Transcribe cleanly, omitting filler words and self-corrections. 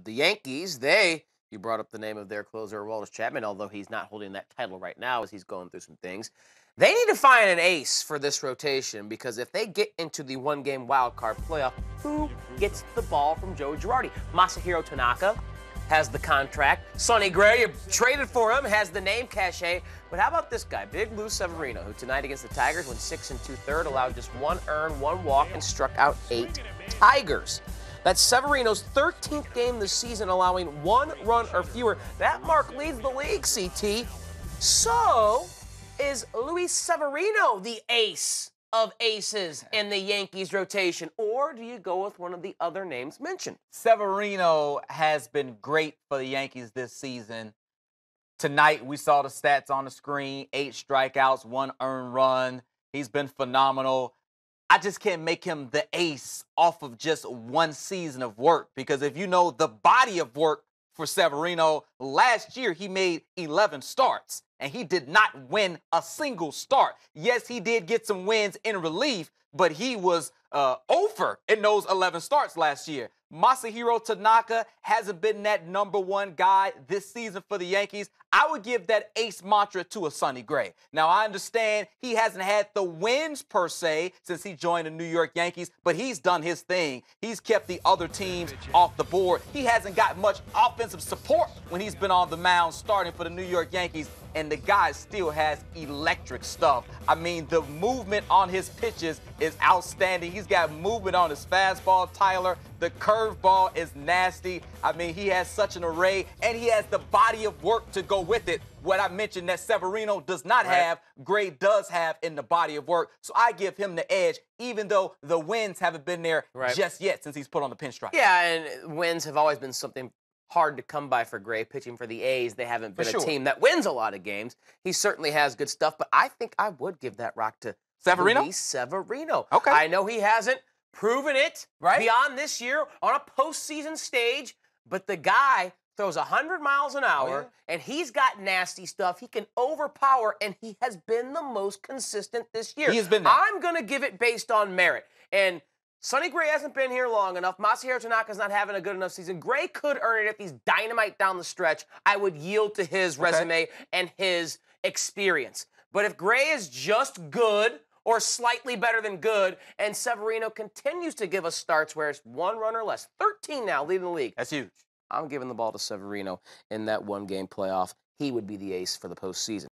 the Yankees, you brought up the name of their closer, Aroldis Chapman, although he's not holding that title right now as he's going through some things. They need to find an ace for this rotation because if they get into the one-game wild card playoff, who gets the ball from Joe Girardi? Masahiro Tanaka has the contract. Sonny Gray, you traded for him, has the name cachet. But how about this guy, Big Luis Severino, who tonight against the Tigers went 6 2/3, allowed just 1 earned, 1 walk, and struck out 8 Tigers. That's Severino's 13th game this season, allowing 1 run or fewer. That mark leads the league, CT. So, is Luis Severino the ace of aces in the Yankees rotation, or do you go with one of the other names mentioned? Severino has been great for the Yankees this season. Tonight, we saw the stats on the screen, 8 strikeouts, 1 earned run. He's been phenomenal. I just can't make him the ace off of just 1 season of work, because if you know the body of work for Severino, last year he made 11 starts, and he did not win a single start. Yes, he did get some wins in relief, but he was over in those 11 starts last year. Masahiro Tanaka hasn't been that #1 guy this season for the Yankees. I would give that ace mantra to a Sonny Gray. Now, I understand he hasn't had the wins per se since he joined the New York Yankees, but he's done his thing. He's kept the other teams off the board. He hasn't got much offensive support when he's been on the mound starting for the New York Yankees, and the guy still has electric stuff. I mean, the movement on his pitches is outstanding. He's got movement on his fastball, Tyler. The curveball is nasty. I mean, he has such an array, and he has the body of work to go with it. What I mentioned that Severino does not have, Gray does have in the body of work. So I give him the edge, even though the wins haven't been there just yet since he's put on the pinstripe. Yeah, and wins have always been something hard to come by for Gray. Pitching for the A's, they haven't been a team that wins a lot of games. He certainly has good stuff, but I think I would give that rock to Severino. Luis Severino. Okay. I know he hasn't proven it beyond this year on a postseason stage, but the guy throws 100 miles an hour, and he's got nasty stuff. He can overpower, and he has been the most consistent this year. He has been there. I'm going to give it based on merit. And Sonny Gray hasn't been here long enough. Masahiro Tanaka's not having a good enough season. Gray could earn it if he's dynamite down the stretch. I would yield to his resume and his experience. But if Gray is just good or slightly better than good, and Severino continues to give us starts where it's 1 run or less, 13 now leading the league. That's huge. I'm giving the ball to Severino in that 1-game playoff. He would be the ace for the postseason.